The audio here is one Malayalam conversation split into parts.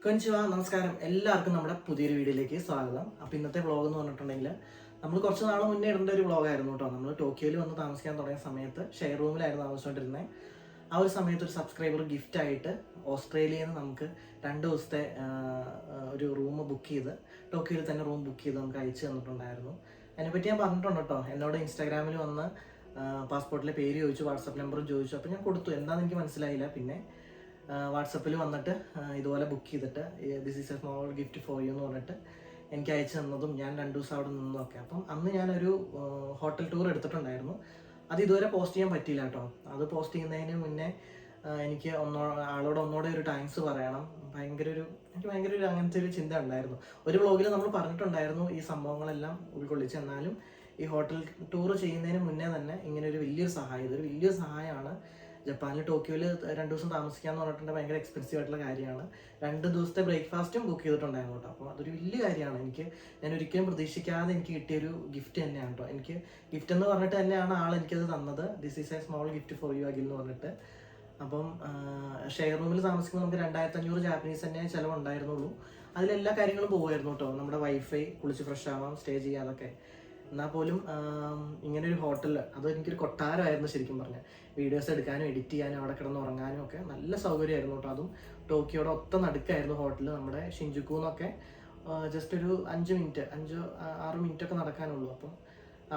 കൊഞ്ചുവ നമസ്കാരം, എല്ലാവർക്കും നമ്മുടെ പുതിയൊരു വീഡിയോയിലേക്ക് സ്വാഗതം. അപ്പോൾ ഇന്നത്തെ വ്ളോഗ് എന്ന് പറഞ്ഞിട്ടുണ്ടെങ്കിൽ നമ്മൾ കുറച്ച് നാൾ മുന്നേ ഇടേണ്ട ഒരു വ്ളോഗായിരുന്നു കേട്ടോ. നമ്മൾ ടോക്കിയോയിൽ വന്ന് താമസിക്കാൻ തുടങ്ങിയ സമയത്ത് ഷെയർ റൂമിലായിരുന്നു താമസിച്ചുകൊണ്ടിരുന്നത്. ആ ഒരു സമയത്ത് ഒരു സബ്സ്ക്രൈബർ ഗിഫ്റ്റായിട്ട് ഓസ്ട്രേലിയയിൽ നിന്ന് നമുക്ക് 2 ദിവസത്തെ ഒരു റൂം ബുക്ക് ചെയ്ത്, ടോക്കിയോയിൽ തന്നെ റൂം ബുക്ക് ചെയ്ത് നമുക്ക് അയച്ചു തന്നിട്ടുണ്ടായിരുന്നു. അതിനെപ്പറ്റി ഞാൻ പറഞ്ഞിട്ടുണ്ട് കേട്ടോ. എന്നോട് ഇൻസ്റ്റാഗ്രാമിൽ വന്ന് പാസ്പോർട്ടിലെ പേര് ചോദിച്ചു, വാട്സപ്പ് നമ്പറും ചോദിച്ചു. അപ്പോൾ ഞാൻ കൊടുത്തു. എന്താണെന്ന് എനിക്ക് മനസ്സിലായില്ല. പിന്നെ വാട്സപ്പിൽ വന്നിട്ട് ഇതുപോലെ ബുക്ക് ചെയ്തിട്ട് this is A small gift for you എന്ന് പറഞ്ഞിട്ട് എനിക്ക് അയച്ചു തന്നതും ഞാൻ 2 ദിവസം അവിടെ നിന്നൊക്കെ. അപ്പം അന്ന് ഞാനൊരു ഹോട്ടൽ ടൂർ എടുത്തിട്ടുണ്ടായിരുന്നു. അത് ഇതുവരെ പോസ്റ്റ് ചെയ്യാൻ പറ്റിയില്ല കേട്ടോ. അത് പോസ്റ്റ് ചെയ്യുന്നതിന് മുന്നേ എനിക്ക് ആളോട് ഒന്നോടെ ഒരു താങ്ക്സ് പറയണം. എനിക്ക് ഭയങ്കര ഒരു അങ്ങനത്തെ ഒരു ചിന്ത ഉണ്ടായിരുന്നു. ഒരു വ്ളോഗിൽ നമ്മൾ പറഞ്ഞിട്ടുണ്ടായിരുന്നു ഈ സംഭവങ്ങളെല്ലാം ഉൾക്കൊള്ളിച്ച്. എന്നാലും ഈ ഹോട്ടൽ ടൂർ ചെയ്യുന്നതിന് മുന്നേ തന്നെ ഇങ്ങനെ ഒരു വലിയൊരു സഹായം, ഇതൊരു വലിയൊരു സഹായമാണ്. ജപ്പാനിൽ ടോക്കിയോയിൽ 2 ദിവസം താമസിക്കാന്ന് പറഞ്ഞിട്ടുണ്ടെങ്കിൽ ഭയങ്കര എക്സ്പെൻസീവ് ആയിട്ടുള്ള കാര്യമാണ്. 2 ദിവസത്തെ ബ്രേക്ക്ഫാസ്റ്റും ബുക്ക് ചെയ്തിട്ടുണ്ടായിരുന്നു കേട്ടോ. അപ്പോൾ അതൊരു വലിയ കാര്യമാണ്. ഞാൻ ഒരിക്കലും പ്രതീക്ഷിക്കാതെ എനിക്ക് കിട്ടിയൊരു ഗിഫ്റ്റ് തന്നെയാണ് കേട്ടോ. എനിക്ക് ഗിഫ്റ്റ് എന്ന് പറഞ്ഞിട്ട് തന്നെയാണ് ആൾ എനിക്കത് തന്നത്. This is A small gift for you Akhil എന്ന് പറഞ്ഞിട്ട്. അപ്പം ഷെയർ റൂമിൽ താമസിക്കുമ്പോൾ നമുക്ക് 2500 ജാപ്പനീസ് തന്നെ ചിലവുണ്ടായിരുന്നുള്ളൂ. അതിലെല്ലാ കാര്യങ്ങളും പോകുമായിരുന്നു കേട്ടോ. നമ്മുടെ വൈഫൈ, കുളിച്ച് ഫ്രഷ് ആവാം, സ്റ്റേ ചെയ്യാം, അതൊക്കെ. എന്നാൽ പോലും ഇങ്ങനെ ഒരു ഹോട്ടൽ, അത് എനിക്കൊരു കൊട്ടാരമായിരുന്നു ശരിക്കും പറഞ്ഞാൽ. വീഡിയോസ് എടുക്കാനും എഡിറ്റ് ചെയ്യാനും അവിടെ കിടന്ന് ഉറങ്ങാനും ഒക്കെ നല്ല സൗകര്യമായിരുന്നു കേട്ടോ. അതും ടോക്കിയോടെ ഒത്ത നടുക്കായിരുന്നു ഹോട്ടൽ. നമ്മുടെ ഷിൻജുക്കു എന്നൊക്കെ ജസ്റ്റ് ഒരു 5 മിനിറ്റ് 5-6 മിനിറ്റ് ഒക്കെ നടക്കാനുള്ളൂ. അപ്പം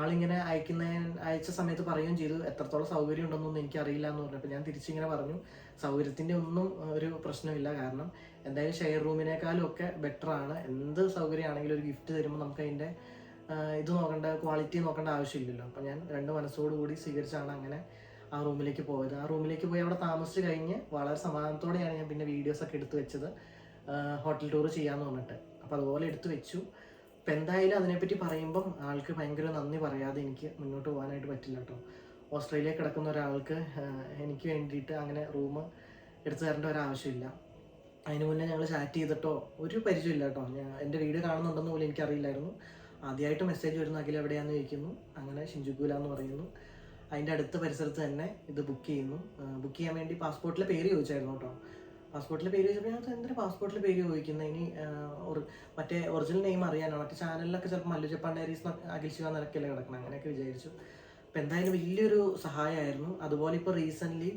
ആളിങ്ങനെ അയച്ച സമയത്ത് പറയുകയും ചെയ്തു എത്രത്തോളം സൗകര്യം ഉണ്ടെന്നൊന്നും എനിക്കറിയില്ല എന്ന് പറഞ്ഞപ്പോൾ ഞാൻ തിരിച്ചിങ്ങനെ പറഞ്ഞു സൗകര്യത്തിൻ്റെ ഒന്നും ഒരു പ്രശ്നമില്ല. കാരണം എന്തായാലും ഷെയർ റൂമിനേക്കാളും ഒക്കെ ബെറ്ററാണ്. എന്ത് സൗകര്യമാണെങ്കിലും ഒരു ഗിഫ്റ്റ് തരുമ്പോൾ നമുക്ക് അതിൻ്റെ ഇത് നോക്കേണ്ട, ക്വാളിറ്റി നോക്കേണ്ട ആവശ്യമില്ലല്ലോ. അപ്പം ഞാൻ 2 മനസ്സോടുകൂടി സ്വീകരിച്ചാണ് അങ്ങനെ ആ റൂമിലേക്ക് പോയത്. ആ റൂമിലേക്ക് പോയി അവിടെ താമസിച്ച് കഴിഞ്ഞ് വളരെ സമാധാനത്തോടെയാണ് ഞാൻ പിന്നെ വീഡിയോസൊക്കെ എടുത്തു വെച്ചത്, ഹോട്ടൽ ടൂർ ചെയ്യാമെന്ന് പറഞ്ഞിട്ട്. അപ്പോൾ അതുപോലെ എടുത്തു വെച്ചു. അപ്പം എന്തായാലും അതിനെപ്പറ്റി പറയുമ്പം ആൾക്ക് ഭയങ്കര നന്ദി പറയാതെ എനിക്ക് മുന്നോട്ട് പോകാനായിട്ട് പറ്റില്ല കേട്ടോ. ഓസ്ട്രേലിയയിൽ കിടക്കുന്ന ഒരാൾക്ക് എനിക്ക് വേണ്ടിയിട്ട് അങ്ങനെ റൂം എടുത്തു തരേണ്ട ഒരാവശ്യമില്ല. അതിന് മുന്നേ ഞങ്ങൾ ചാറ്റ് ചെയ്തിട്ടോ ഒരു പരിചയമില്ല കേട്ടോ. എൻ്റെ വീഡിയോ കാണുന്നുണ്ടെന്ന് പോലും എനിക്കറിയില്ലായിരുന്നു. ആദ്യമായിട്ട് മെസ്സേജ് വരുന്നു, അഖിൽ എവിടെയാണെന്ന് ചോദിക്കുന്നു. അങ്ങനെ ഷിൻജുക്കുല എന്ന് പറയുന്നു. അതിൻ്റെ അടുത്ത പരിസരത്ത് തന്നെ ഇത് ബുക്ക് ചെയ്യുന്നു. ബുക്ക് ചെയ്യാൻ വേണ്ടി പാസ്പോർട്ടിലെ പേര് ചോദിച്ചായിരുന്നു കേട്ടോ. പാസ്പോർട്ടിലെ പേര് ചോദിച്ചപ്പോൾ ഞാൻ എന്തിനാ പാസ്പോർട്ടിലെ പേര് ചോദിക്കുന്നത്, ഇനി മറ്റേ ഒറിജിനൽ നെയിം അറിയാനാണ്. മറ്റേ ചാനലിലൊക്കെ ചിലപ്പോൾ മല്ലു ജപ്പാൻ ഡയറീസ് അഖിൽ ശിവ നിരക്കല്ലേ കിടക്കണം, അങ്ങനെയൊക്കെ വിചാരിച്ചു. അപ്പോൾ എന്തായാലും വലിയൊരു സഹായമായിരുന്നു. അതുപോലെ ഇപ്പോൾ റീസെൻ്റ്ലി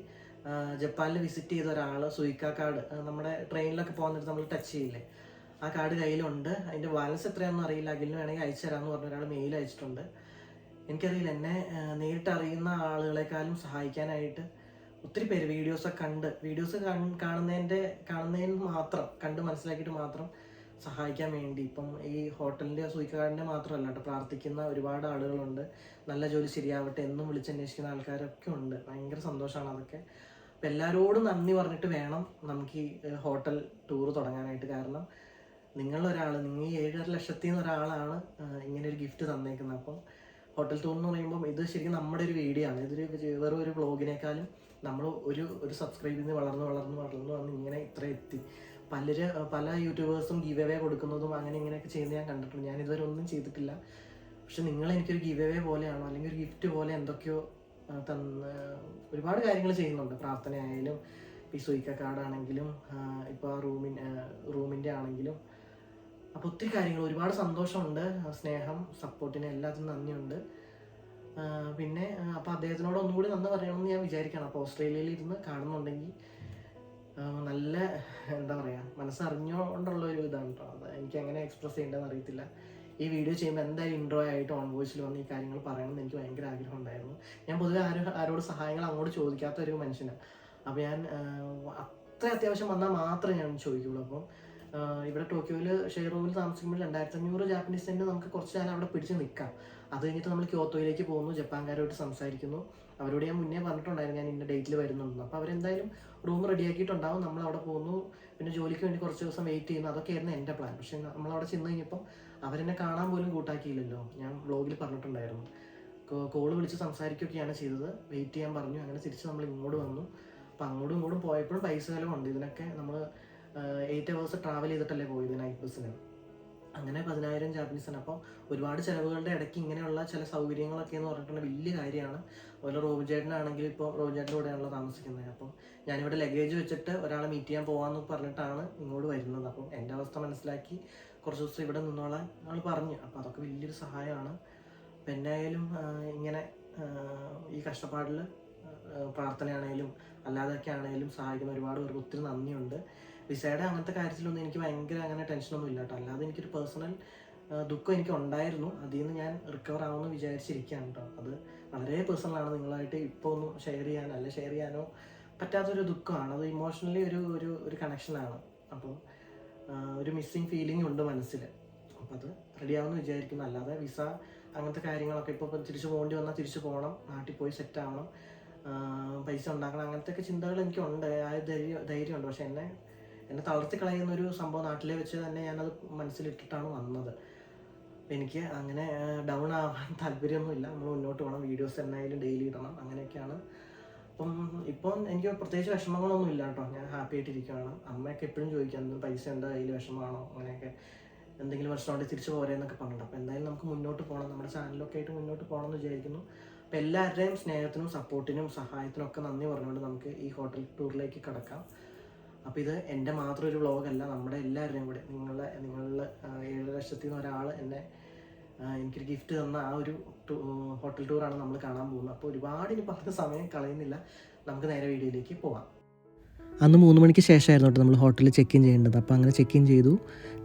ജപ്പാനിൽ വിസിറ്റ് ചെയ്ത ഒരാൾ സുയിക്ക കാർഡ്, നമ്മുടെ ട്രെയിനിലൊക്കെ പോകുന്നിട്ട് നമ്മൾ ടച്ച് ചെയ്യില്ലേ, ആ കാർഡ് കയ്യിലുണ്ട്. അതിൻ്റെ ബാലൻസ് എത്രയാണെന്ന് അറിയില്ല. അഖിലിന് വേണമെങ്കിൽ അയച്ചു തരാമെന്ന് പറഞ്ഞ ഒരാൾ മെയിൽ അയച്ചിട്ടുണ്ട്. എനിക്കറിയില്ല, എന്നെ നേരിട്ട് അറിയുന്ന ആളുകളെക്കാളും സഹായിക്കാനായിട്ട് ഒത്തിരി പേര് വീഡിയോസ് കാണുന്നതിന് മാത്രം കണ്ട് മനസ്സിലാക്കിയിട്ട് മാത്രം സഹായിക്കാൻ വേണ്ടി ഇപ്പം ഈ ഹോട്ടലിൻ്റെ സൂയിക്കാടിൻ്റെ മാത്രമല്ല കേട്ടോ, പ്രാർത്ഥിക്കുന്ന ഒരുപാട് ആളുകളുണ്ട്. നല്ല ജോലി ശരിയാവട്ടെ എന്നും വിളിച്ചന്വേഷിക്കുന്ന ആൾക്കാരൊക്കെ ഉണ്ട്. ഭയങ്കര സന്തോഷമാണ് അതൊക്കെ. അപ്പം എല്ലാവരോടും നന്ദി പറഞ്ഞിട്ട് വേണം നമുക്ക് ഈ ഹോട്ടൽ ടൂർ തുടങ്ങാനായിട്ട്. കാരണം നിങ്ങൾ ഈ 7.5 ലക്ഷത്തിൽ നിന്ന് ഒരാളാണ് ഇങ്ങനെ ഒരു ഗിഫ്റ്റ് തന്നേക്കുന്നത്. അപ്പം ഹോട്ടൽ ടൂർ എന്ന് പറയുമ്പം ഇത് ശരിക്കും നമ്മുടെ ഒരു വീഡിയോ ആണ്. ഇതൊരു വെറും ഒരു വ്ളോഗിനേക്കാളും നമ്മൾ ഒരു സബ്സ്ക്രൈബിൽ നിന്ന് വളർന്ന് വന്ന് ഇങ്ങനെ ഇത്ര എത്തി. പല യൂട്യൂബേഴ്സും ഗീവ് അവേ കൊടുക്കുന്നതും അങ്ങനെ ഇങ്ങനെയൊക്കെ ചെയ്യുന്നത് ഞാൻ കണ്ടിട്ടുണ്ട്. ഞാൻ ഇതുവരെ ഒന്നും ചെയ്തിട്ടില്ല. പക്ഷെ നിങ്ങൾ എനിക്കൊരു ഗീവ് അവേ പോലെയാണോ അല്ലെങ്കിൽ ഒരു ഗിഫ്റ്റ് പോലെ എന്തൊക്കെയോ ഒരുപാട് കാര്യങ്ങൾ ചെയ്യുന്നുണ്ട്. പ്രാർത്ഥനയായാലും ഈ സുയിക്ക കാർഡാണെങ്കിലും ഇപ്പോൾ ആ റൂമിൻ്റെ ആണെങ്കിലും. അപ്പോൾ ഒത്തിരി കാര്യങ്ങൾ, ഒരുപാട് സന്തോഷമുണ്ട്, സ്നേഹം, സപ്പോർട്ടിന് എല്ലാത്തിനും നന്ദിയുണ്ട്. പിന്നെ അപ്പോൾ അദ്ദേഹത്തിനോട് ഒന്നുകൂടി നന്ദി പറയണമെന്ന് ഞാൻ വിചാരിക്കണം. അപ്പോൾ ഓസ്ട്രേലിയയിൽ ഇരുന്ന് കാണുന്നുണ്ടെങ്കിൽ നല്ല എന്താ പറയുക, മനസ്സറിഞ്ഞുകൊണ്ടുള്ള ഒരു ഇതാണ് കേട്ടോ. അത് എനിക്ക് എങ്ങനെ എക്സ്പ്രസ് ചെയ്യേണ്ടതെന്ന് അറിയത്തില്ല. ഈ വീഡിയോ ചെയ്യുമ്പോൾ എന്തായാലും ഇൻട്രോ ആയിട്ട് ഓൺ വോയിസിൽ വന്ന് ഈ കാര്യങ്ങൾ പറയണമെന്ന് എനിക്ക് ഭയങ്കര ആഗ്രഹം ഉണ്ടായിരുന്നു. ഞാൻ പൊതുവെ ആരോട് സഹായങ്ങൾ അങ്ങോട്ട് ചോദിക്കാത്ത ഒരു മനുഷ്യനാണ്. അപ്പോൾ ഞാൻ അത്ര അത്യാവശ്യം വന്നാൽ മാത്രമേ ഞാൻ ചോദിക്കുള്ളൂ. അപ്പം ഇവിടെ ടോക്കിയോയിൽ ഷെയർ റൂമിൽ താമസിക്കുമ്പോൾ 2500 ജാപ്പനീസ് സെന്റ് നമുക്ക് കുറച്ച് കാലം അവിടെ പിടിച്ച് നിൽക്കാം. അത് കഴിഞ്ഞിട്ട് നമ്മൾ ക്യോത്തോയിലേക്ക് പോകുന്നു, ജപ്പാൻകാരോട്ട് സംസാരിക്കുന്നു. അവരോട് ഞാൻ മുന്നേ പറഞ്ഞിട്ടുണ്ടായിരുന്നു ഞാൻ ഇന്ന ഡേറ്റിൽ വരുന്നുണ്ടെന്ന്. അപ്പോൾ അവരെന്തായാലും റൂം റെഡിയാക്കിയിട്ടുണ്ടാവും. നമ്മൾ അവിടെ പോകുന്നു, പിന്നെ ജോലിക്ക് വേണ്ടി കുറച്ച് ദിവസം വെയിറ്റ് ചെയ്യുന്നു. അതൊക്കെയായിരുന്നു എൻ്റെ പ്ലാൻ. പക്ഷേ നമ്മളവിടെ ചെന്ന് കഴിഞ്ഞപ്പോൾ അവരെന്നെ കാണാൻ പോലും കൂട്ടാക്കിയില്ലല്ലോ. ഞാൻ വ്ളോഗിൽ പറഞ്ഞിട്ടുണ്ടായിരുന്നു. കോള് വിളിച്ച് സംസാരിക്കുകയൊക്കെയാണ് ചെയ്തത്. വെയിറ്റ് ചെയ്യാൻ പറഞ്ഞു. അങ്ങനെ തിരിച്ച് നമ്മൾ ഇങ്ങോട്ട് വന്നു. അപ്പോൾ അങ്ങോട്ടും ഇങ്ങോട്ടും പോയപ്പോഴും പൈസ ചിലവുണ്ട്. ഇതിനൊക്കെ നമ്മൾ 8 hours ട്രാവൽ ചെയ്തിട്ടല്ലേ പോയത് നൈറ്റ് ബസ്സിന്. അങ്ങനെ 10,000 ജാപ്പനീസാണ്. അപ്പോൾ ഒരുപാട് ചിലവുകളുടെ ഇടയ്ക്ക് ഇങ്ങനെയുള്ള ചില സൗകര്യങ്ങളൊക്കെ എന്ന് പറഞ്ഞിട്ടുണ്ടെങ്കിൽ വലിയ കാര്യമാണ്. അതുപോലെ റോബിൻ ചേട്ടനാണെങ്കിൽ ഇപ്പോൾ റോബിൻ ചേട്ടൻ്റെ കൂടെയാണല്ലോ താമസിക്കുന്നത്. അപ്പം ഞാനിവിടെ ലഗേജ് വെച്ചിട്ട് ഒരാളെ മീറ്റ് ചെയ്യാൻ പോകാമെന്ന് പറഞ്ഞിട്ടാണ് ഇങ്ങോട്ട് വരുന്നത്. അപ്പം എൻ്റെ അവസ്ഥ മനസ്സിലാക്കി കുറച്ച് ദിവസം ഇവിടെ നിന്നോളാൻ ആൾ പറഞ്ഞു. അപ്പോൾ അതൊക്കെ വലിയൊരു സഹായമാണ്. അപ്പം എന്നായാലും ഇങ്ങനെ ഈ കഷ്ടപ്പാടിൽ പ്രാർത്ഥനയാണേലും അല്ലാതൊക്കെ ആണെങ്കിലും സഹായിക്കുന്ന ഒരുപാട് പേർക്ക് ഒത്തിരി നന്ദിയുണ്ട്. വിസയുടെ അങ്ങനത്തെ കാര്യത്തിലൊന്നും എനിക്ക് ഭയങ്കര അങ്ങനെ ടെൻഷനൊന്നും ഇല്ല കേട്ടോ. അല്ലാതെ എനിക്കൊരു പേഴ്സണൽ ദുഃഖം എനിക്ക് ഉണ്ടായിരുന്നു. അതിൽ നിന്ന് ഞാൻ റിക്കവർ ആവുമെന്ന് വിചാരിച്ചിരിക്കുകയാണ് കേട്ടോ. അത് വളരെ പേഴ്സണലാണ്, നിങ്ങളായിട്ട് ഇപ്പോൾ ഒന്നും ഷെയർ ചെയ്യാനോ പറ്റാത്തൊരു ദുഃഖമാണ്. അത് ഇമോഷണലി ഒരു കണക്ഷനാണ്. അപ്പോൾ ഒരു മിസ്സിങ് ഫീലിംഗ് ഉണ്ട് മനസ്സിൽ. അപ്പോൾ അത് റെഡിയാവുമെന്ന് വിചാരിക്കുന്നു. അല്ലാതെ വിസ അങ്ങനത്തെ കാര്യങ്ങളൊക്കെ ഇപ്പോൾ തിരിച്ചു പോകേണ്ടി വന്നാൽ തിരിച്ചു പോകണം, നാട്ടിൽ പോയി സെറ്റ് ആവണം, പൈസ ഉണ്ടാക്കണം, അങ്ങനത്തെ ഒക്കെ ചിന്തകൾ എനിക്കുണ്ട്. ആ ധൈര്യമുണ്ട്. പക്ഷെ എന്നെ തളർത്തി കളയുന്നൊരു സംഭവം നാട്ടിലെ വെച്ച് തന്നെ ഞാനത് മനസ്സിലിട്ടിട്ടാണ് വന്നത്. എനിക്ക് അങ്ങനെ ഡൗൺ ആവാൻ താല്പര്യമൊന്നുമില്ല. നമ്മൾ മുന്നോട്ട് പോകണം, വീഡിയോസ് എന്നായാലും ഡെയിലി ഇടണം, അങ്ങനെയൊക്കെയാണ്. അപ്പം ഇപ്പം എനിക്ക് പ്രത്യേകിച്ച് വിഷമങ്ങളൊന്നും ഇല്ല കേട്ടോ. ഞാൻ ഹാപ്പി ആയിട്ടിരിക്കുകയാണ്. അമ്മയൊക്കെ എപ്പോഴും ചോദിക്കാം പൈസ എന്താ കയ്യിൽ, വിഷമമാണോ, അങ്ങനെയൊക്കെ എന്തെങ്കിലും വർഷമുണ്ടെങ്കിൽ തിരിച്ചു പോരെന്നൊക്കെ പറഞ്ഞിട്ട്. അപ്പോൾ എന്തായാലും നമുക്ക് മുന്നോട്ട് പോകണം, നമ്മുടെ ചാനലൊക്കെ ആയിട്ട് മുന്നോട്ട് പോകണം എന്ന് വിചാരിക്കുന്നു. അപ്പോൾ എല്ലാവരുടെയും സ്നേഹത്തിനും സപ്പോർട്ടിനും സഹായത്തിനും ഒക്കെ നന്ദി പറഞ്ഞുകൊണ്ട് നമുക്ക് ഈ ഹോട്ടൽ ടൂറിലേക്ക് കടക്കാം. അപ്പോൾ ഇത് എൻ്റെ മാത്രം ഒരു വ്ളോഗല്ല, നമ്മുടെ എല്ലാവരുടെയും കൂടെ. നിങ്ങളുടെ 7 ലക്ഷത്തിൽ നിന്ന് ഒരാൾ എനിക്കൊരു ഗിഫ്റ്റ് തന്ന ആ ഒരു ഹോട്ടൽ ടൂറാണ് നമ്മൾ കാണാൻ പോകുന്നത്. അപ്പോൾ ഒരുപാട് ഇനി പറഞ്ഞ സമയം കളയുന്നില്ല, നമുക്ക് നേരെ വീഡിയോയിലേക്ക് പോകാം. അന്ന് 3 മണിക്ക് ശേഷമായിരുന്നു കേട്ടോ നമ്മൾ ഹോട്ടലിൽ ചെക്ക് ഇൻ ചെയ്യേണ്ടത്. അപ്പോൾ അങ്ങനെ ചെക്ക് ഇൻ ചെയ്തു.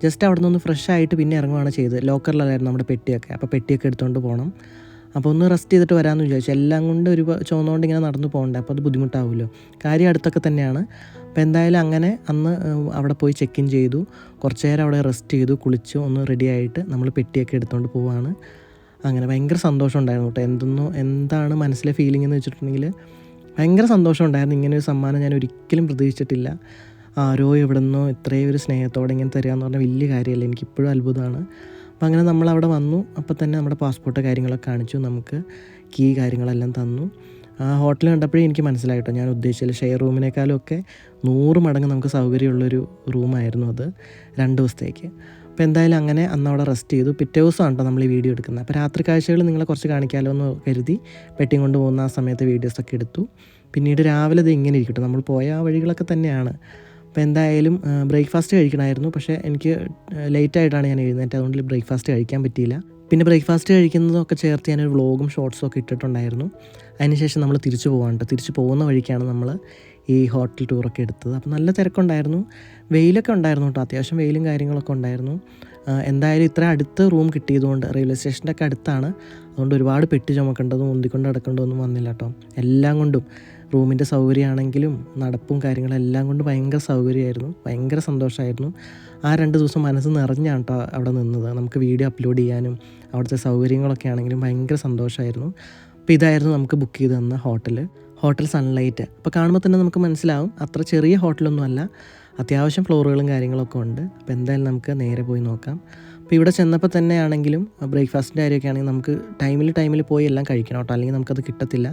ജസ്റ്റ് അവിടെ നിന്ന് ഫ്രഷ് ആയിട്ട് പിന്നെ ഇറങ്ങുകയാണ് ചെയ്തത്. ലോക്കറിലായിരുന്നു നമ്മുടെ പെട്ടിയൊക്കെ. അപ്പോൾ പെട്ടിയൊക്കെ എടുത്തുകൊണ്ട് പോകണം. അപ്പോൾ ഒന്ന് റെസ്റ്റ് ചെയ്തിട്ട് വരാമെന്ന് വിചാരിച്ചു. എല്ലാം കൊണ്ട് ചുവന്നുകൊണ്ട് ഇങ്ങനെ നടന്നു പോകണ്ടേ, അപ്പോൾ അത് ബുദ്ധിമുട്ടാവുമല്ലോ. കാര്യം അടുത്തൊക്കെ തന്നെയാണ്. അപ്പോൾ എന്തായാലും അങ്ങനെ അന്ന് അവിടെ പോയി ചെക്ക് ഇൻ ചെയ്തു. കുറച്ച് നേരം അവിടെ റെസ്റ്റ് ചെയ്തു, കുളിച്ചു, ഒന്ന് റെഡി ആയിട്ട് നമ്മൾ പെട്ടിയൊക്കെ എടുത്തുകൊണ്ട് പോവാണ്. അങ്ങനെ ഭയങ്കര സന്തോഷം ഉണ്ടായിരുന്നു കേട്ടോ. എന്താണ് മനസ്സിലെ ഫീലിംഗ് എന്ന് വെച്ചിട്ടുണ്ടെങ്കിൽ ഭയങ്കര സന്തോഷം ഉണ്ടായിരുന്നു. ഇങ്ങനെ ഒരു സമ്മാനം ഞാൻ ഒരിക്കലും പ്രതീക്ഷിച്ചിട്ടില്ല. ആരോ എവിടെ നിന്നോ ഇത്രയും ഒരു സ്നേഹത്തോടെ ഇങ്ങനെ തരിക എന്ന് പറഞ്ഞാൽ വലിയ കാര്യമല്ല. എനിക്കിപ്പോഴും അത്ഭുതമാണ്. അപ്പോൾ അങ്ങനെ നമ്മളവിടെ വന്നു. അപ്പോൾ തന്നെ നമ്മുടെ പാസ്പോർട്ട് കാര്യങ്ങളൊക്കെ കാണിച്ചു, നമുക്ക് കീ കാര്യങ്ങളെല്ലാം തന്നു. ആ ഹോട്ടൽ കണ്ടപ്പോഴേ എനിക്ക് മനസ്സിലായിട്ടോ, ഞാൻ ഉദ്ദേശിച്ചില്ല. ഷെയർ റൂമിനേക്കാളും ഒക്കെ 100 മടങ്ങ് നമുക്ക് സൗകര്യമുള്ളൊരു റൂമായിരുന്നു അത് 2 ദിവസത്തേക്ക്. അപ്പോൾ എന്തായാലും അങ്ങനെ അന്ന് അവിടെ റെസ്റ്റ് ചെയ്തു. പിറ്റേ ദിവസമാണ് കേട്ടോ നമ്മൾ ഈ വീഡിയോ എടുക്കുന്നത്. അപ്പോൾ രാത്രി കാഴ്ചകൾ നിങ്ങളെ കുറച്ച് കാണിക്കാമല്ലോ എന്ന് കരുതി പെട്ടി കൊണ്ട് പോകുന്ന ആ സമയത്ത് വീഡിയോസൊക്കെ എടുത്തു. പിന്നീട് രാവിലെ ഇത് ഇങ്ങനെ ഇരിക്കട്ടെ, നമ്മൾ പോയ ആ വഴികളൊക്കെ തന്നെയാണ്. അപ്പോൾ എന്തായാലും ബ്രേക്ക്ഫാസ്റ്റ് കഴിക്കണമായിരുന്നു. പക്ഷേ എനിക്ക് ലേറ്റായിട്ടാണ് ഞാൻ എഴുന്നേറ്റ്, അതുകൊണ്ട് ബ്രേക്ക്ഫാസ്റ്റ് കഴിക്കാൻ പറ്റിയില്ല. പിന്നെ ബ്രേക്ക്ഫാസ്റ്റ് കഴിക്കുന്നതൊക്കെ ചേർത്ത് ഞാനൊരു വ്ളോഗും ഷോർട്സും ഒക്കെ ഇട്ടിട്ടുണ്ടായിരുന്നു. അതിനുശേഷം നമ്മൾ തിരിച്ചു പോകാനുണ്ട്. തിരിച്ചു പോകുന്ന വഴിക്കാണ് നമ്മൾ ഈ ഹോട്ടൽ ടൂറൊക്കെ എടുത്തത്. അപ്പോൾ നല്ല തിരക്കുണ്ടായിരുന്നു, വെയിലൊക്കെ ഉണ്ടായിരുന്നു കേട്ടോ. അത്യാവശ്യം വെയിലും കാര്യങ്ങളൊക്കെ ഉണ്ടായിരുന്നു. എന്തായാലും ഇത്ര അടുത്ത് റൂം കിട്ടിയതുകൊണ്ട്, റെയിൽവേ സ്റ്റേഷൻ്റെ ഒക്കെ അടുത്താണ്, അതുകൊണ്ട് ഒരുപാട് പെട്ടി ചുമക്കേണ്ടതും ഉന്തിക്കൊണ്ട് നടക്കേണ്ടതൊന്നും വന്നില്ല കേട്ടോ. എല്ലാം കൊണ്ടും റൂമിൻ്റെ സൗകര്യമാണെങ്കിലും നടപ്പും കാര്യങ്ങളെല്ലാം കൊണ്ട് ഭയങ്കര സൗകര്യമായിരുന്നു, ഭയങ്കര സന്തോഷമായിരുന്നു. ആ 2 ദിവസം മനസ്സ് നിറഞ്ഞാണ് കേട്ടോ അവിടെ നിന്നത്. നമുക്ക് വീഡിയോ അപ്ലോഡ് ചെയ്യാനും അവിടുത്തെ സൗകര്യങ്ങളൊക്കെ ആണെങ്കിലും ഭയങ്കര സന്തോഷമായിരുന്നു. അപ്പോൾ ഇതായിരുന്നു നമുക്ക് ബുക്ക് ചെയ്ത് തന്ന ഹോട്ടൽ സൺലൈറ്റ്. അപ്പോൾ കാണുമ്പോൾ തന്നെ നമുക്ക് മനസ്സിലാവും അത്ര ചെറിയ ഹോട്ടലൊന്നും അല്ല, അത്യാവശ്യം ഫ്ലോറുകളും കാര്യങ്ങളൊക്കെ ഉണ്ട്. അപ്പോൾ എന്തായാലും നമുക്ക് നേരെ പോയി നോക്കാം. അപ്പോൾ ഇവിടെ ചെന്നപ്പോൾ തന്നെ ആണെങ്കിലും ബ്രേക്ക്ഫാസ്റ്റിൻ്റെ കാര്യമൊക്കെ ആണെങ്കിൽ നമുക്ക് ടൈമിൽ പോയി എല്ലാം കഴിക്കണം കേട്ടോ, അല്ലെങ്കിൽ നമുക്കത് കിട്ടത്തില്ല.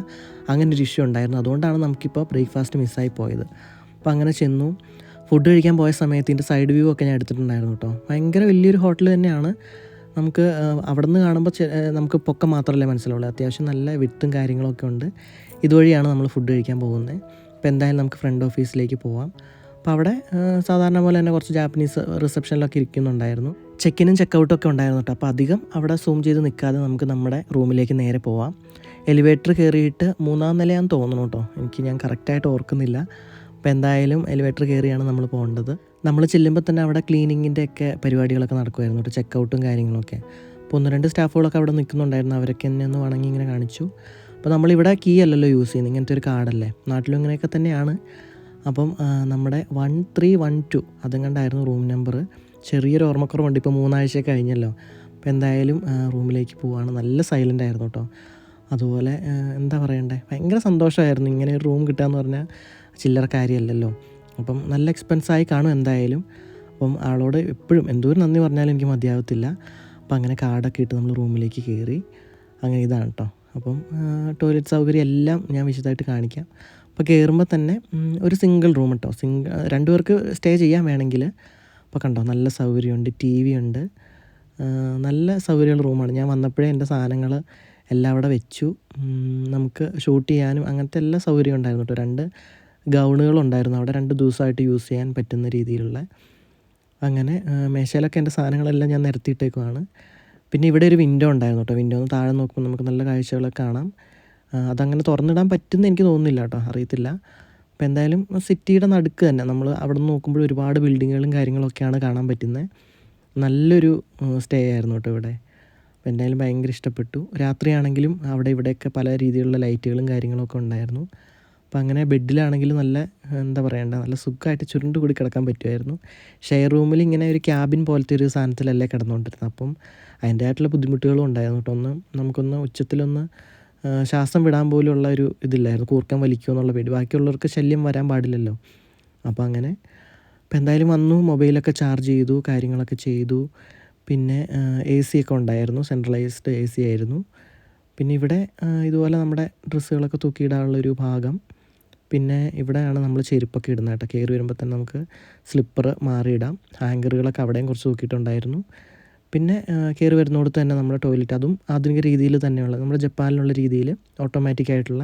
അങ്ങനെ ഒരു ഇഷ്യൂ ഉണ്ടായിരുന്നു. അതുകൊണ്ടാണ് നമുക്കിപ്പോൾ ബ്രേക്ക്ഫാസ്റ്റ് മിസ്സായി പോയത്. അപ്പോൾ അങ്ങനെ ചെന്നു. ഫുഡ് കഴിക്കാൻ പോയ സമയത്ത് ഇതിൻ്റെ സൈഡ് വ്യൂ ഒക്കെ ഞാൻ എടുത്തിട്ടുണ്ടായിരുന്നു കേട്ടോ. ഭയങ്കര വലിയൊരു ഹോട്ടൽ തന്നെയാണ്. നമുക്ക് അവിടെ നിന്ന് കാണുമ്പോൾ നമുക്ക് പൊക്കം മാത്രമല്ലേ മനസ്സിലാവുള്ളൂ, അത്യാവശ്യം നല്ല വിട്ടും കാര്യങ്ങളൊക്കെ ഉണ്ട്. ഇതുവഴിയാണ് നമ്മൾ ഫുഡ് കഴിക്കാൻ പോകുന്നത്. അപ്പോൾ എന്തായാലും നമുക്ക് ഫ്രണ്ട് ഓഫീസിലേക്ക് പോവാം. അപ്പോൾ അവിടെ സാധാരണ പോലെ തന്നെ കുറച്ച് ജാപ്പനീസ് റിസപ്ഷനിലൊക്കെ ഇരിക്കുന്നുണ്ടായിരുന്നു. ചെക്കിനും ചെക്കൗട്ടും ഒക്കെ ഉണ്ടായിരുന്നു കേട്ടോ. അപ്പോൾ അധികം അവിടെ സൂം ചെയ്ത് നിൽക്കാതെ നമുക്ക് നമ്മുടെ റൂമിലേക്ക് നേരെ പോവാം. എലിവേറ്റർ കയറിയിട്ട് 3-ാം നിലയാണെന്ന് തോന്നുന്നു കേട്ടോ, ഞാൻ കറക്റ്റായിട്ട് ഓർക്കുന്നില്ല. അപ്പോൾ എന്തായാലും എലിവേറ്റർ കയറിയാണ് നമ്മൾ പോകേണ്ടത്. നമ്മൾ ചെല്ലുമ്പോൾ തന്നെ അവിടെ ക്ലീനിങ്ങിൻ്റെ ഒക്കെ പരിപാടികളൊക്കെ നടക്കുമായിരുന്നു കേട്ടോ, ചെക്കൗട്ടും കാര്യങ്ങളൊക്കെ. അപ്പോൾ 1-2 സ്റ്റാഫുകളൊക്കെ അവിടെ നിൽക്കുന്നുണ്ടായിരുന്നു. അവരൊക്കെ എന്നെ ഒന്ന് വണങ്ങി ഇങ്ങനെ കാണിച്ചു. അപ്പോൾ നമ്മളിവിടെ കീ അല്ലല്ലോ യൂസ് ചെയ്യുന്നത്, ഇങ്ങനത്തെ ഒരു കാർഡല്ലേ, നാട്ടിലും ഇങ്ങനെയൊക്കെ തന്നെയാണ്. അപ്പം നമ്മുടെ 1312 അതും കണ്ടായിരുന്നു റൂം നമ്പർ. ചെറിയൊരു ഓർമ്മക്കുറവുണ്ട്, ഇപ്പോൾ 3 ആഴ്ച കഴിഞ്ഞല്ലോ. അപ്പോൾ എന്തായാലും റൂമിലേക്ക് പോവുകയാണ്. നല്ല സൈലൻ്റ് ആയിരുന്നു കേട്ടോ. അതുപോലെ എന്താ പറയണ്ടേ, ഭയങ്കര സന്തോഷമായിരുന്നു. ഇങ്ങനെ ഒരു റൂം കിട്ടുക എന്ന് പറഞ്ഞാൽ ചില്ലറ കാര്യമല്ലല്ലോ. അപ്പം നല്ല എക്സ്പെൻസായി കാണും എന്തായാലും. അപ്പം ആളോട് എപ്പോഴും എന്തോരം നന്ദി പറഞ്ഞാലും എനിക്ക് മതിയാവത്തില്ല. അപ്പം അങ്ങനെ കാർഡൊക്കെ ഇട്ട് നമ്മൾ റൂമിലേക്ക് കയറി. അങ്ങനെ ഇതാണ് കേട്ടോ. അപ്പം ടോയ്ലറ്റ് സൗകര്യം എല്ലാം ഞാൻ വിശദമായിട്ട് കാണിക്കാം. അപ്പോൾ കയറുമ്പോൾ തന്നെ ഒരു സിംഗിൾ റൂം കേട്ടോ, 2 പേർക്ക് സ്റ്റേ ചെയ്യാൻ വേണമെങ്കിൽ. അപ്പോൾ കണ്ടോ നല്ല സൗകര്യമുണ്ട്, TV ഉണ്ട്, നല്ല സൗകര്യമുള്ള റൂമാണ്. ഞാൻ വന്നപ്പോഴേ എൻ്റെ സാധനങ്ങൾ എല്ലാം അവിടെ വെച്ചു. നമുക്ക് ഷൂട്ട് ചെയ്യാനും അങ്ങനത്തെ എല്ലാ സൗകര്യവും ഉണ്ടായിരുന്നു കേട്ടോ. 2 ഗൗണുകളുണ്ടായിരുന്നു അവിടെ, 2 ദിവസമായിട്ട് യൂസ് ചെയ്യാൻ പറ്റുന്ന രീതിയിലുള്ള. അങ്ങനെ മേശയിലൊക്കെ എൻ്റെ സാധനങ്ങളെല്ലാം ഞാൻ നിരത്തിയിട്ടേക്കുവാണ്. പിന്നെ ഇവിടെ ഒരു വിൻഡോ ഉണ്ടായിരുന്നു കേട്ടോ. വിൻഡോന്ന് താഴെ നോക്കുമ്പോൾ നമുക്ക് നല്ല കാഴ്ചകളൊക്കെ കാണാം. അതങ്ങനെ തുറന്നിടാൻ പറ്റുമെന്ന് എനിക്ക് തോന്നുന്നില്ല കേട്ടോ, അറിയത്തില്ല. അപ്പോൾ എന്തായാലും സിറ്റിയുടെ നടുക്ക് തന്നെ നമ്മൾ അവിടെ നിന്ന് നോക്കുമ്പോൾ ഒരുപാട് ബിൽഡിങ്ങുകളും കാര്യങ്ങളൊക്കെയാണ് കാണാൻ പറ്റുന്നത്. നല്ലൊരു സ്റ്റേ ആയിരുന്നു കേട്ടോ ഇവിടെ. അപ്പോൾ എന്തായാലും ഭയങ്കര ഇഷ്ടപ്പെട്ടു. രാത്രിയാണെങ്കിലും അവിടെ ഇവിടെയൊക്കെ പല രീതിയിലുള്ള ലൈറ്റുകളും കാര്യങ്ങളൊക്കെ ഉണ്ടായിരുന്നു. അപ്പോൾ അങ്ങനെ ബെഡിലാണെങ്കിലും നല്ല എന്താ പറയണ്ട, നല്ല സുഖമായിട്ട് ചുരുണ്ട് കൂടി കിടക്കാൻ പറ്റുമായിരുന്നു. ഷെയർ റൂമിൽ ഇങ്ങനെ ഒരു ക്യാബിൻ പോലത്തെ ഒരു സാധനത്തിലല്ലേ കിടന്നുകൊണ്ടിരുന്നത്. അപ്പം അതിൻ്റെതായിട്ടുള്ള ബുദ്ധിമുട്ടുകളും ഉണ്ടായിരുന്നു കേട്ടോ. നമുക്കൊന്ന് ഉച്ചത്തിലൊന്ന് ശ്വാസം വിടാൻ പോലുള്ള ഒരു ഇതില്ലായിരുന്നു, കൂർക്കം വലിക്കുമോ എന്നുള്ള പേടി. ബാക്കിയുള്ളവർക്ക് ശല്യം വരാൻ പാടില്ലല്ലോ. അപ്പോൾ അങ്ങനെ അപ്പോൾ എന്തായാലും വന്നു, മൊബൈലൊക്കെ ചാർജ് ചെയ്തു, കാര്യങ്ങളൊക്കെ ചെയ്തു. പിന്നെ AC ഒക്കെ ഉണ്ടായിരുന്നു, സെൻട്രലൈസ്ഡ് AC ആയിരുന്നു. പിന്നെ ഇവിടെ ഇതുപോലെ നമ്മുടെ ഡ്രസ്സുകളൊക്കെ തൂക്കിയിടാനുള്ളൊരു ഭാഗം. പിന്നെ ഇവിടെയാണ് നമ്മൾ ചെരുപ്പൊക്കെ ഇടുന്നത് കേട്ടോ. കയറി വരുമ്പോൾ തന്നെ നമുക്ക് സ്ലിപ്പർ മാറിയിടാം. ഹാങ്കറുകളൊക്കെ അവിടെയും കുറച്ച് തൂക്കിയിട്ടുണ്ടായിരുന്നു. പിന്നെ കയറി വരുന്നിടത്ത് തന്നെ നമ്മുടെ ടോയ്ലറ്റ്, അതും ആധുനിക രീതിയിൽ തന്നെയുള്ള, നമ്മുടെ ജപ്പാനിലുള്ള രീതിയിൽ ഓട്ടോമാറ്റിക്കായിട്ടുള്ള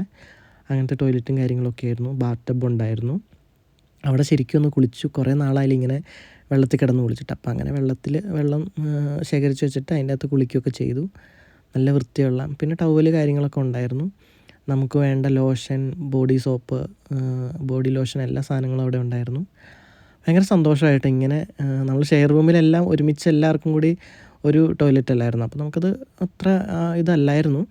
അങ്ങനത്തെ ടോയ്ലറ്റും കാര്യങ്ങളൊക്കെ ആയിരുന്നു. ബാത്ത് ടബ് ഉണ്ടായിരുന്നു. അവിടെ ശരിക്കും ഒന്ന് കുളിച്ചു. കുറേ നാളായാലും ഇങ്ങനെ വെള്ളത്തിൽ കിടന്ന് കുളിച്ചിട്ട്. അപ്പം അങ്ങനെ വെള്ളം ശേഖരിച്ച് വെച്ചിട്ട് അതിൻ്റെ അകത്ത് കുളിക്കുകയൊക്കെ ചെയ്തു. നല്ല വൃത്തിയുള്ള, പിന്നെ ടവല് കാര്യങ്ങളൊക്കെ ഉണ്ടായിരുന്നു. നമുക്ക് വേണ്ട lotion, body soap, body lotion, എല്ലാ സാധനങ്ങളും അവിടെ ഉണ്ടായിരുന്നു. ഭയങ്കര സന്തോഷമായിട്ട് ഇങ്ങനെ നമ്മൾ ഷെയർ റൂമിലെല്ലാം ഒരുമിച്ച് എല്ലാവർക്കും കൂടി ഒരു ടോയ്ലറ്റ് അല്ലായിരുന്നു. അപ്പോൾ നമുക്കത് അത്ര ഇതല്ലായിരുന്നു,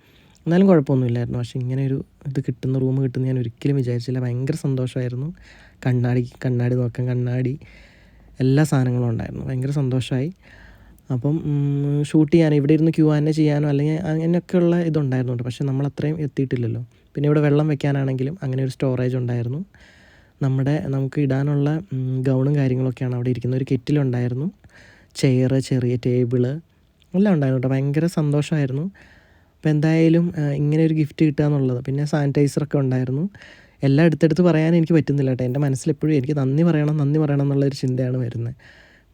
എന്നാലും കുഴപ്പമൊന്നുമില്ലായിരുന്നു. പക്ഷേ ഇങ്ങനെ ഒരു ഇത് കിട്ടുന്ന, റൂം കിട്ടുന്ന ഞാൻ ഒരിക്കലും വിചാരിച്ചില്ല. ഭയങ്കര സന്തോഷമായിരുന്നു. കണ്ണാടി നോക്കാൻ കണ്ണാടി, എല്ലാ സാധനങ്ങളും ഉണ്ടായിരുന്നു. ഭയങ്കര സന്തോഷമായി. അപ്പം ഷൂട്ട് ചെയ്യാനോ ഇവിടെ ഇരുന്ന് Q&A ചെയ്യാനോ അല്ലെങ്കിൽ അങ്ങനെയൊക്കെയുള്ള ഇതുണ്ടായിരുന്നു. പക്ഷേ നമ്മളത്രയും എത്തിയിട്ടില്ലല്ലോ. പിന്നെ ഇവിടെ വെള്ളം വെക്കാനാണെങ്കിലും അങ്ങനെ ഒരു സ്റ്റോറേജ് ഉണ്ടായിരുന്നു. നമുക്ക് ഇടാനുള്ള ഗൗണും കാര്യങ്ങളൊക്കെയാണ് അവിടെ ഇരിക്കുന്നത്. ഒരു കെറ്റിലുണ്ടായിരുന്നു, ചെയറ്, ചെറിയ ടേബിള് എല്ലാം ഉണ്ടായിരുന്നു കേട്ടോ. ഭയങ്കര സന്തോഷമായിരുന്നു. അപ്പോൾ എന്തായാലും ഇങ്ങനെ ഒരു ഗിഫ്റ്റ് കിട്ടുക എന്നുള്ളത്. പിന്നെ സാനിറ്റൈസറൊക്കെ ഉണ്ടായിരുന്നു. എല്ലാം എടുത്തെടുത്ത് പറയാൻ എനിക്ക് പറ്റുന്നില്ല കേട്ടോ. എൻ്റെ മനസ്സിലെപ്പോഴും എനിക്ക് നന്ദി പറയണം എന്നുള്ളൊരു ചിന്തയാണ് വരുന്നത്.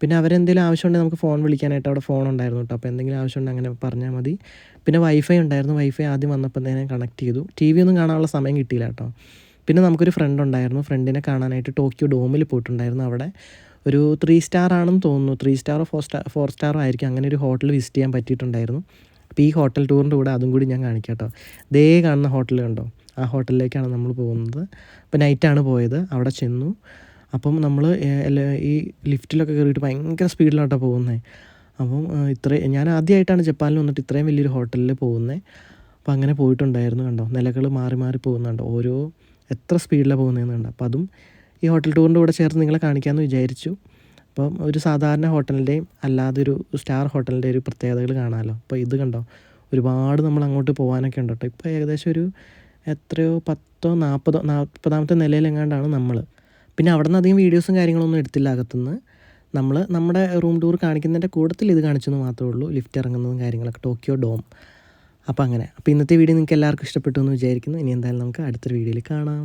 പിന്നെ അവരെന്തെങ്കിലും ആവശ്യമുണ്ടെങ്കിൽ നമുക്ക് ഫോൺ വിളിക്കാനായിട്ട് അവിടെ ഫോൺ ഉണ്ടായിരുന്നു കേട്ടോ. അപ്പോൾ എന്തെങ്കിലും ആവശ്യമുണ്ടെങ്കിൽ അങ്ങനെ പറഞ്ഞാൽ മതി. പിന്നെ വൈഫൈ ഉണ്ടായിരുന്നു. വൈഫൈ ആദ്യം വന്നപ്പോൾ തന്നെ കണക്ട് ചെയ്തു. TV ഒന്നും കാണാനുള്ള സമയം കിട്ടിയില്ല കേട്ടോ. പിന്നെ നമുക്കൊരു ഫ്രണ്ട് ഉണ്ടായിരുന്നു. ഫ്രണ്ടിനെ കാണാനായിട്ട് ടോക്കിയോ ഡോമിൽ പോയിട്ടുണ്ടായിരുന്നു. അവിടെ ഒരു 3 സ്റ്റാർ ആണെന്ന് തോന്നുന്നു, 3 സ്റ്റാറോ 4 സ്റ്റാറോ ആയിരിക്കും. അങ്ങനെ ഒരു ഹോട്ടൽ വിസിറ്റ് ചെയ്യാൻ പറ്റിയിട്ടുണ്ടായിരുന്നു. അപ്പോൾ ഈ ഹോട്ടൽ ടൂറിൻ്റെ കൂടെ അതും കൂടി ഞാൻ കാണിക്കാം കേട്ടോ. ദേ കാണുന്ന ഹോട്ടൽ കണ്ടോ, ആ ഹോട്ടലിലേക്കാണ് നമ്മൾ പോകുന്നത്. അപ്പോൾ നൈറ്റാണ് പോയത്. അവിടെ ചെന്നു. അപ്പം നമ്മൾ ഈ ലിഫ്റ്റിലൊക്കെ കയറിയിട്ട് ഭയങ്കര സ്പീഡിലോട്ടാണ് പോകുന്നത്. അപ്പം ഞാൻ ആദ്യമായിട്ടാണ് ജപ്പാനിൽ വന്നിട്ട് ഇത്രയും വലിയൊരു ഹോട്ടലിൽ പോകുന്നത്. അപ്പോൾ അങ്ങനെ പോയിട്ടുണ്ടായിരുന്നു. കണ്ടോ, നിലകൾ മാറി മാറി പോകുന്നുണ്ടോ, ഓരോ എത്ര സ്പീഡിലാണ് പോകുന്നതെന്ന് കണ്ടോ. അപ്പോൾ അതും ഈ ഹോട്ടൽ ടൂറിൻ്റെ കൂടെ ചേർത്ത് നിങ്ങളെ കാണിക്കാമെന്ന് വിചാരിച്ചു. അപ്പം ഒരു സാധാരണ ഹോട്ടലിൻ്റെയും അല്ലാതൊരു സ്റ്റാർ ഹോട്ടലിൻ്റെ ഒരു പ്രത്യേകതകൾ കാണാമല്ലോ. അപ്പോൾ ഇത് കണ്ടോ, ഒരുപാട് നമ്മൾ അങ്ങോട്ട് പോകാനൊക്കെ ഉണ്ട് കേട്ടോ. ഇപ്പോൾ ഏകദേശം ഒരു എത്രയോ 10-ഓ 40-ാമത്തെ നിലയിലെങ്ങാണ്ടാണ് നമ്മൾ. പിന്നെ അവിടെ നിന്ന് അധികം വീഡിയോസും കാര്യങ്ങളൊന്നും എടുത്തില്ല അകത്തുനിന്ന്. നമ്മൾ നമ്മുടെ റൂം ടൂർ കാണിക്കുന്നതിൻ്റെ കൂട്ടത്തിൽ ഇത് കാണിച്ചെന്ന് മാത്രമേ ഉള്ളൂ, ലിഫ്റ്റ് ഇറങ്ങുന്നതും കാര്യങ്ങളൊക്കെ, ടോക്കിയോ ഡോം. അപ്പോൾ അങ്ങനെ. അപ്പോൾ ഇന്നത്തെ വീഡിയോ നിങ്ങൾക്ക് എല്ലാവർക്കും ഇഷ്ടപ്പെട്ടു എന്ന് വിചാരിക്കുന്നു. ഇനി എന്തായാലും നമുക്ക് അടുത്തൊരു വീഡിയോയിൽ കാണാം.